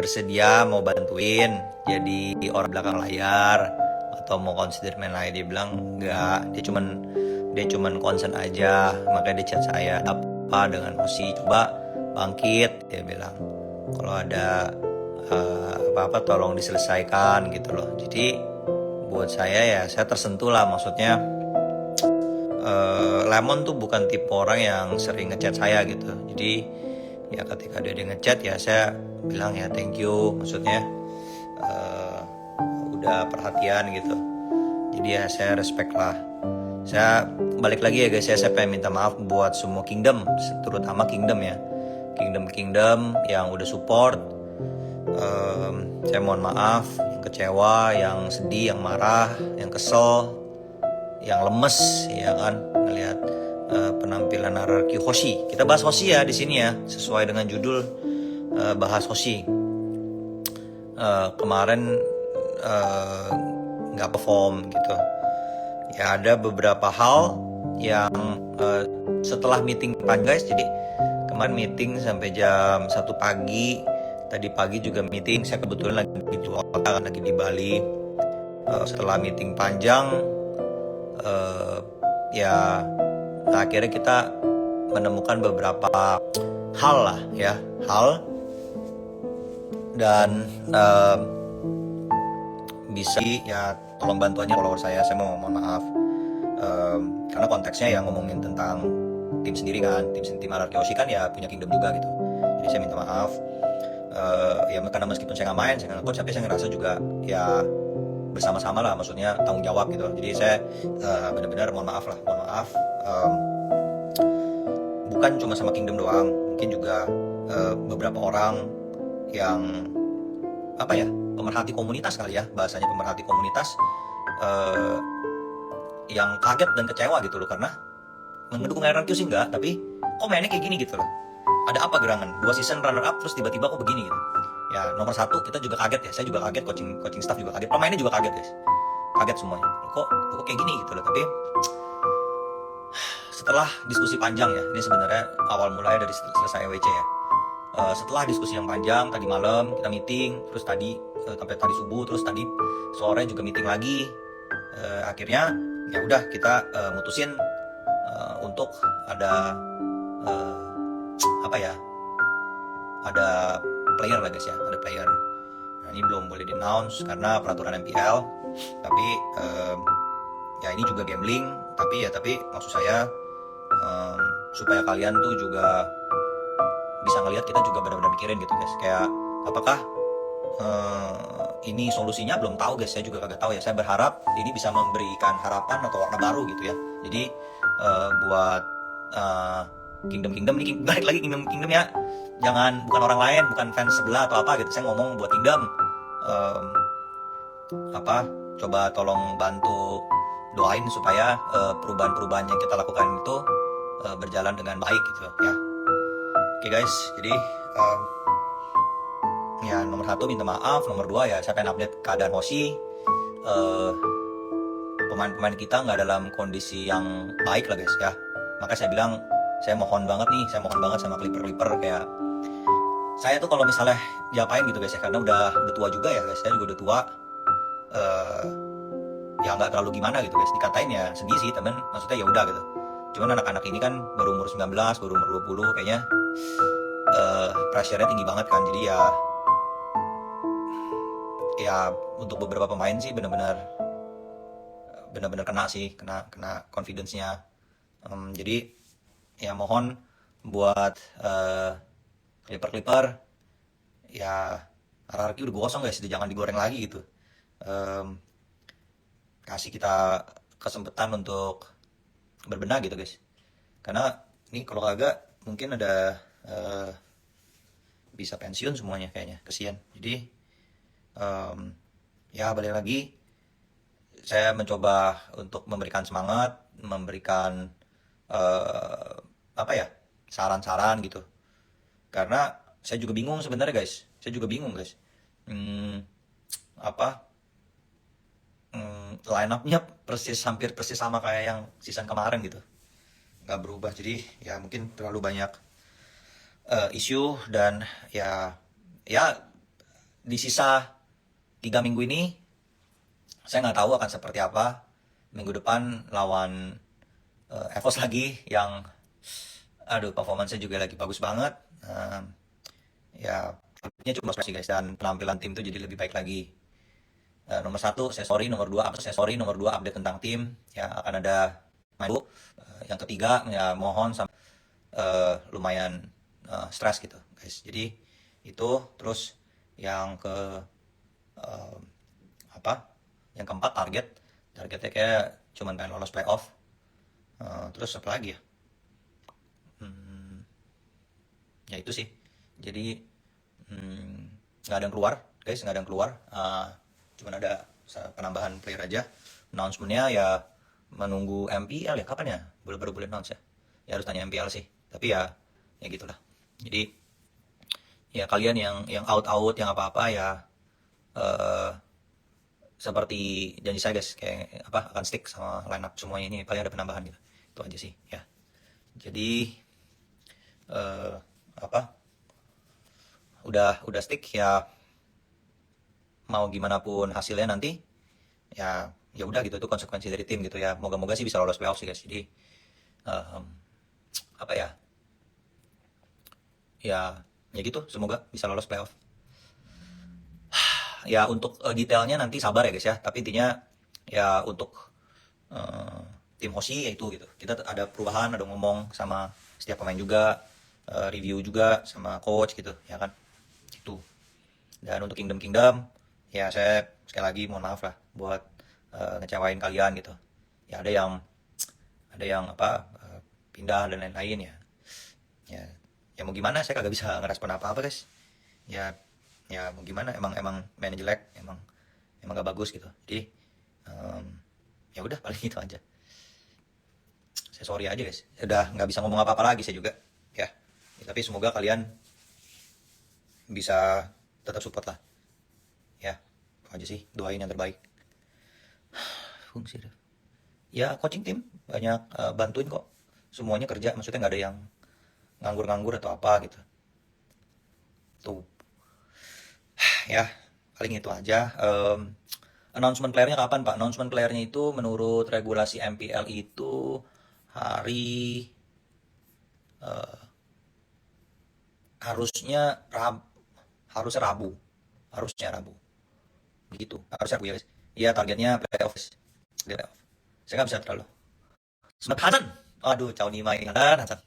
bersedia mau bantuin jadi orang belakang layar atau mau consider main layar. Dia bilang enggak, dia cuman concern aja. Makanya dia chat saya, apa dengan Hoshi, coba bangkit, dia bilang kalau ada apa-apa tolong diselesaikan gitu loh. Jadi buat saya ya saya tersentuh lah, maksudnya Lemon tuh bukan tipe orang yang sering ngechat saya gitu. Jadi ya ketika dia ngechat ya saya bilang ya thank you, maksudnya udah perhatian gitu. Jadi ya saya respect lah. Saya balik lagi ya guys ya, saya pengen minta maaf buat semua kingdom, terutama kingdom ya, kingdom yang udah support. Saya mohon maaf yang kecewa, yang sedih, yang marah, yang kesel, yang lemes ya kan ngelihat penampilan hierarki Hoshi. Kita bahas Hoshi ya di sini ya, sesuai dengan judul, bahas Hoshi. Kemarin nggak perform gitu. Ya ada beberapa hal yang setelah meeting panjang guys. Jadi kemarin meeting sampai jam 1 pagi. Tadi pagi juga meeting. Saya kebetulan lagi di Jakarta, lagi di Bali. Setelah meeting panjang, ya akhirnya kita menemukan beberapa hal lah ya, dan bisa ya tolong bantuannya follower saya mau mohon maaf, karena konteksnya yang ngomongin tentang tim sendiri kan, tim hierarki Hoshi kan ya punya kingdom juga gitu. Jadi saya minta maaf, ya karena meskipun saya nggak main, saya nggak coach, tapi saya ngerasa juga ya bersama-sama lah, maksudnya tanggung jawab gitu. Jadi saya benar-benar mohon maaf, bukan cuma sama kingdom doang, mungkin juga beberapa orang yang apa ya, pemerhati komunitas kali ya, bahasanya pemerhati komunitas, yang kaget dan kecewa gitu loh, karena mendukung RRQ sih enggak, tapi kok mainnya kayak gini gitu loh. Ada apa gerangan? 2 season runner up terus tiba-tiba kok begini gitu. Ya nomor 1 kita juga kaget ya, saya juga kaget, coaching staff juga kaget, pemainnya juga kaget guys, kaget semuanya. Kok kayak gini gitu loh. Tapi setelah diskusi panjang ya, ini sebenarnya awal mulai dari selesai WC ya. Setelah diskusi yang panjang tadi malam kita meeting, terus tadi sampai tadi subuh, terus tadi sore juga meeting lagi. Akhirnya ya udah kita mutusin untuk ada apa ya, ada player lah guys ya, ada player. Nah, ini belum boleh di-announce karena peraturan MPL, tapi ya ini juga gambling, tapi maksud saya supaya kalian tuh juga bisa ngelihat kita juga benar-benar mikirin gitu guys, kayak apakah ini solusinya belum tahu guys, saya juga kagak tahu ya. Saya berharap ini bisa memberikan harapan atau warna baru gitu ya. Jadi buat kingdom ini, balik lagi kingdom ya, jangan, bukan orang lain, bukan fans sebelah atau apa gitu, saya ngomong buat kingdom. Coba tolong bantu doain supaya perubahan-perubahan yang kita lakukan itu berjalan dengan baik gitu ya. Oke guys, jadi ya nomor 1 minta maaf, nomor 2 ya saya pengen update keadaan Hoshi. Pemain-pemain kita nggak dalam kondisi yang baik lah guys ya. Maka saya bilang saya mohon banget sama Clipper kayak saya tuh kalau misalnya diapain gitu guys ya, karena udah tua juga ya guys, saya juga udah tua. Ya nggak terlalu gimana gitu guys, dikatain ya sedih sih temen, maksudnya ya udah gitu. Cuman anak-anak ini kan baru umur 19, baru umur 20, kayaknya pressure-nya tinggi banget kan. Jadi ya untuk beberapa pemain sih benar-benar kena confidence-nya. Jadi ya mohon buat Clipper ya, hierarki udah gosong guys, jangan digoreng lagi gitu. Kasih kita kesempatan untuk berbenah gitu guys, karena ini kalau kagak mungkin ada bisa pensiun semuanya kayaknya, kesian. Jadi ya balik lagi, saya mencoba untuk memberikan semangat, memberikan saran-saran gitu, karena saya juga bingung sebenarnya guys, line up-nya hampir persis sama kayak yang season kemarin gitu, nggak berubah. Jadi ya mungkin terlalu banyak isu, dan ya di sisa 3 minggu ini saya nggak tahu akan seperti apa. Minggu depan lawan Evos lagi yang aduh performance-nya juga lagi bagus banget. Ya ini cuma sih guys, dan penampilan tim itu jadi lebih baik lagi. Nomor satu saya sorry, nomor dua update tentang tim ya, akan ada main dulu. Yang ketiga ya mohon lumayan stres gitu guys. Jadi itu terus yang ke eh, apa? Yang keempat targetnya kayak cuman pengen lolos playoff. Terus apa lagi ya? Hmm, ya itu sih. Jadi nggak ada yang keluar guys, nggak ada yang keluar. Cuman ada penambahan player aja. Announcementnya ya menunggu MPL ya, kapan ya baru boleh announce ya. Ya harus tanya MPL sih, tapi ya gitulah. Jadi ya kalian yang out yang apa ya, eh, seperti janji saya guys, kayak apa akan stick sama line up semuanya, ini paling ada penambahan gitu. Itu aja sih ya. Jadi eh, apa udah stick ya, mau gimana pun hasilnya nanti ya udah gitu, itu konsekuensi dari tim gitu ya. Moga-moga sih bisa lolos playoff sih guys. Jadi em, apa ya gitu, semoga bisa lolos playoff. Ya untuk detailnya nanti sabar ya guys ya, tapi intinya ya untuk eh, tim Hoshi ya itu gitu, kita ada perubahan, ada ngomong sama setiap pemain juga, review juga sama coach gitu ya kan, itu. Dan untuk Kingdom Kingdom ya, saya sekali lagi mohon maaf lah buat ngecewain kalian gitu ya. Ada yang apa pindah dan lain-lain ya. ya ya mau gimana, saya kagak bisa ngerespon apa-apa guys. Ya ya mau gimana, emang main jelek, emang gak bagus gitu. Jadi em, ya udah paling itu aja. Saya sorry aja guys, udah nggak bisa ngomong apa-apa lagi saya juga ya. Ya, tapi semoga kalian bisa tetap support lah ya. Itu aja sih, doain yang terbaik. Fungsi deh. Ya coaching tim banyak bantuin kok, semuanya kerja, maksudnya nggak ada yang nganggur-nganggur atau apa gitu tuh ya. Paling itu aja. Announcement playernya kapan pak? Announcement playernya itu menurut regulasi MPL itu hari eh, harusnya harusnya Rabu, harusnya Rabu gitu, harusnya Rabu ya guys. Iya targetnya playoff guys. Playoff. Saya nggak bisa terlalu Smart Hasan, aduh Cao Nima ini kan Hasan.